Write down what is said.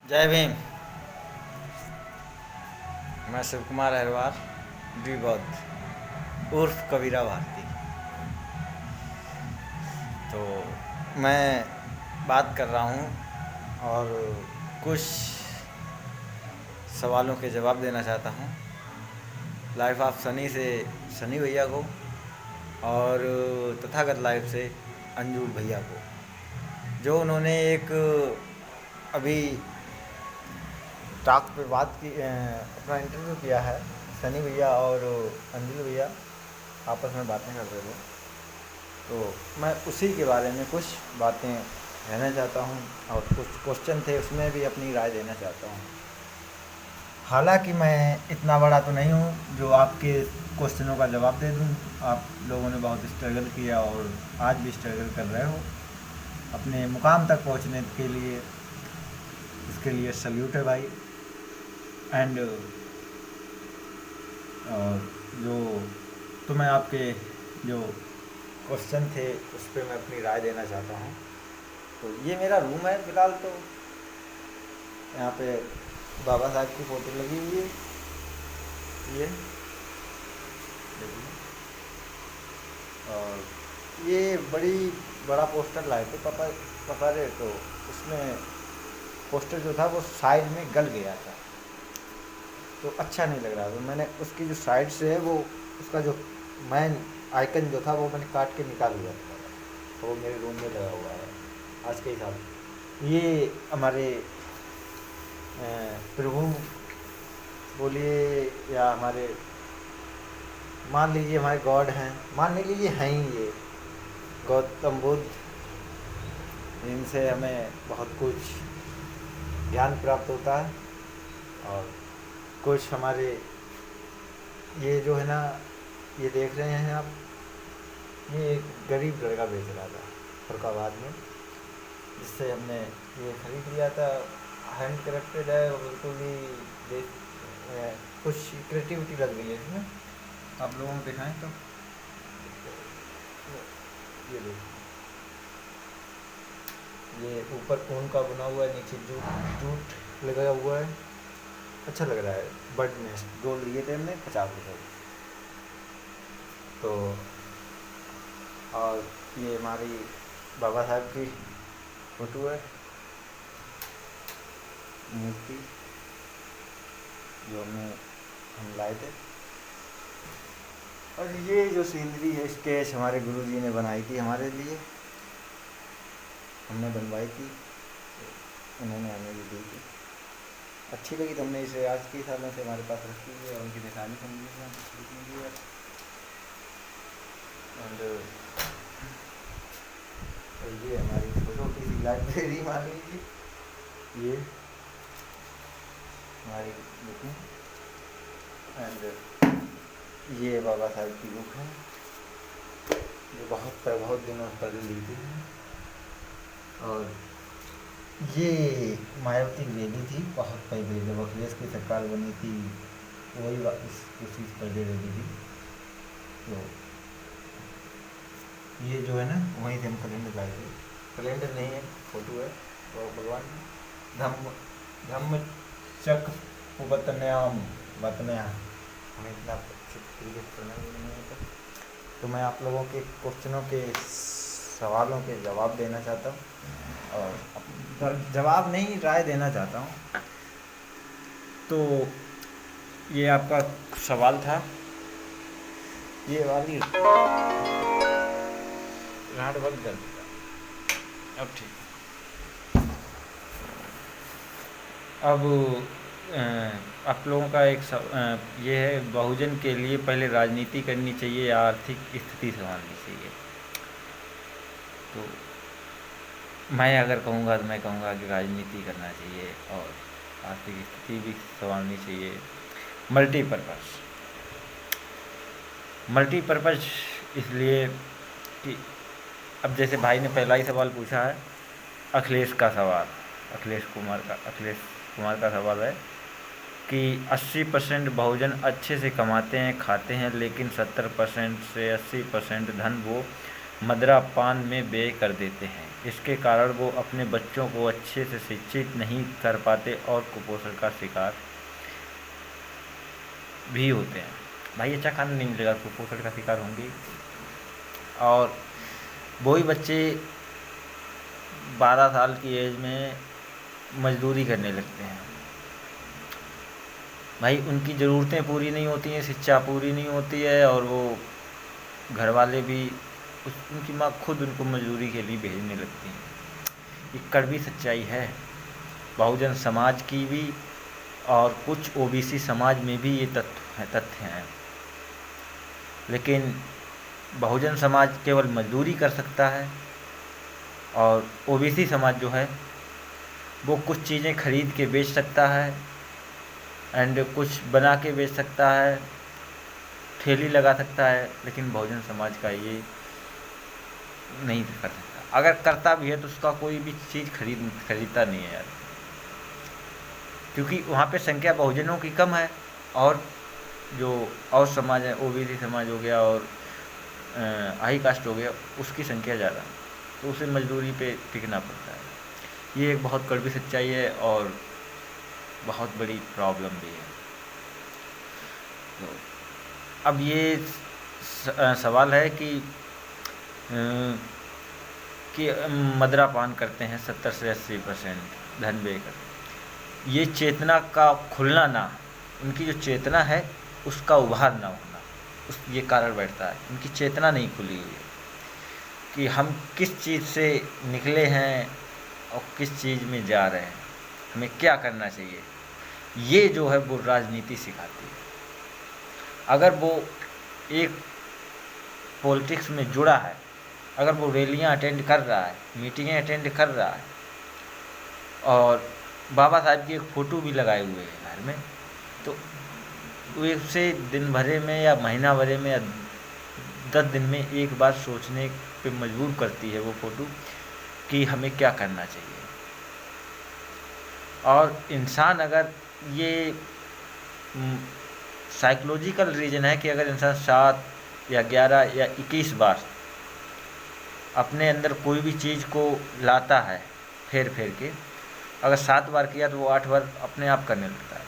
जय भीम। मैं शिव कुमार अहरवार डी बौद्ध उर्फ कबीरा भारती। तो मैं बात कर रहा हूँ और कुछ सवालों के जवाब देना चाहता हूँ लाइफ ऑफ सनी से सनी भैया को और तथागत लाइफ से अंजुल भैया को, जो उन्होंने एक अभी टॉक पे बात की, अपना इंटरव्यू किया है। सनी भैया और अंजुल भैया आपस में बातें कर रहे थे, तो मैं उसी के बारे में कुछ बातें कहना चाहता हूँ और कुछ क्वेश्चन थे उसमें भी अपनी राय देना चाहता हूँ। हालांकि मैं इतना बड़ा तो नहीं हूँ जो आपके क्वेश्चनों का जवाब दे दूँ। आप लोगों ने बहुत स्ट्रगल किया और आज भी स्ट्रगल कर रहे हो अपने मुकाम तक पहुँचने के लिए, इसके लिए सल्यूट है भाई। एंड जो तो मैं आपके जो क्वेश्चन थे उस पर मैं अपनी राय देना चाहता हूँ। तो ये मेरा रूम है फ़िलहाल। तो यहाँ पे बाबा साहब की फ़ोटो लगी हुई है, ये देखिए। और ये बड़ा पोस्टर लाए थे पापा रे, तो उसमें पोस्टर जो था वो साइड में गल गया था, तो अच्छा नहीं लग रहा। तो मैंने उसकी जो साइड से है वो उसका जो मैन आइकन जो था वो मैंने काट के निकाल दिया था, तो वो मेरे रूम में लगा हुआ है आज के हिसाब। ये हमारे प्रभु बोलिए या हमारे मान लीजिए हमारे गॉड हैं, मान नहीं लीजिए हैं ही ये गौतम बुद्ध। इनसे हमें बहुत कुछ ज्ञान प्राप्त होता है। और कुछ हमारे ये जो है ना, ये देख रहे हैं आप, ये एक गरीब लड़का बेच रहा था फरुखाबाद में, जिससे हमने ये खरीद लिया था। हैंड क्राफ्टेड है और बिल्कुल भी देख कुछ क्रिएटिविटी लग रही है इसमें। आप लोगों को दिखाएं तो ये देखिए, ये ऊपर ऊन का बना हुआ है, नीचे जूट लगा हुआ है, अच्छा लग रहा है। बर्ड नेस्ट जो लिए थे हमने 50 रुपये। तो और ये हमारी बाबा साहब की फ़ोटो है, मूर्ति जो हम लाए थे। और ये जो सीनरी है स्केच हमारे गुरुजी ने बनाई थी हमारे लिए, हमने बनवाई थी, तो उन्होंने हमें भी दी थी। अच्छी लगी तो हमने इसे आज के सालों से हमारे पास रखी हुई है और उनकी निशानी समझी है। और ये हमारी छोटी सी लाइब्रेरी मान लीजिए, ये हमारी बुक है। एंड ये बाबा साहब की बुक है, ये बहुत दिनों पहले ली थी। और ये मायावती रैली थी बहुत पहले, जब अखिलेश की सरकार बनी थी, वही उसी पहले रैली थी। तो ये जो है ना, वहीं से हम कैलेंडर लाए थे। कैलेंडर नहीं है, फोटो है तो भगवान धम्म चक वतनयाम वतनया, हमें इतना नहीं होता। तो मैं आप लोगों के क्वेश्चनों के सवालों के जवाब देना चाहता हूँ, और जवाब नहीं राय देना चाहता हूँ। तो ये आपका सवाल था, ये वाली राड बंद कर दिया, अब ठीक। अब आप लोगों का एक ये है, बहुजन के लिए पहले राजनीति करनी चाहिए या आर्थिक स्थिति संभालनी चाहिए। तो मैं अगर कहूँगा तो मैं कहूँगा कि राजनीति करना चाहिए और आर्थिक स्थिति भी संभालनी चाहिए। मल्टीपर्पज़ इसलिए कि अब जैसे भाई ने पहला ही सवाल पूछा है, अखिलेश कुमार का सवाल है कि 80% बहुजन अच्छे से कमाते हैं खाते हैं, लेकिन 70% से 80% धन वो मदिरा पान में व्यय कर देते हैं। इसके कारण वो अपने बच्चों को अच्छे से शिक्षित नहीं कर पाते और कुपोषण का शिकार भी होते हैं। भाई अच्छा खाना नहीं मिलेगा, कुपोषण का शिकार होंगे। और वही बच्चे 12 साल की एज में मजदूरी करने लगते हैं। भाई उनकी ज़रूरतें पूरी नहीं होती हैं, शिक्षा पूरी नहीं होती है, और वो घर वाले भी उनकी माँ खुद उनको मजदूरी के लिए भेजने लगती हैं। ये कड़वी सच्चाई है बहुजन समाज की भी, और कुछ ओबीसी समाज में भी ये तथ्य हैं। लेकिन बहुजन समाज केवल मजदूरी कर सकता है, और ओबीसी समाज जो है वो कुछ चीज़ें खरीद के बेच सकता है, एंड कुछ बना के बेच सकता है, ठेली लगा सकता है। लेकिन बहुजन समाज का ये नहीं कर सकता। अगर करता भी है तो उसका कोई भी चीज़ खरीदता नहीं है यार, क्योंकि वहाँ पे संख्या बहुजनों की कम है, और जो और समाज है, ओबीसी समाज हो गया और हाई कास्ट हो गया, उसकी संख्या ज़्यादा, तो उसे मजदूरी पे टिकना पड़ता है। ये एक बहुत कड़वी सच्चाई है और बहुत बड़ी प्रॉब्लम भी है। तो अब ये सवाल है कि मदिरापान करते हैं 70 से 80% धन बेकर। ये चेतना का खुलना ना, उनकी जो चेतना है उसका उभार ना होना, उस ये कारण बैठता है। उनकी चेतना नहीं खुली हुई है कि हम किस चीज़ से निकले हैं और किस चीज़ में जा रहे हैं, हमें क्या करना चाहिए। ये जो है वो राजनीति सिखाती है। अगर वो एक पॉलिटिक्स में जुड़ा है, अगर वो रैलियाँ अटेंड कर रहा है, मीटिंगें अटेंड कर रहा है, और बाबा साहब की एक फ़ोटो भी लगाए हुए है घर में, तो उसे दिन भरे में या महीना भरे में या 10 दिन में एक बार सोचने पे मजबूर करती है वो फ़ोटो कि हमें क्या करना चाहिए। और इंसान अगर ये साइकोलॉजिकल रीज़न है कि अगर इंसान 7 या 11 या 21 बार अपने अंदर कोई भी चीज़ को लाता है फेर फेर के, अगर 7 बार किया तो वो 8 बार अपने आप करने लगता है।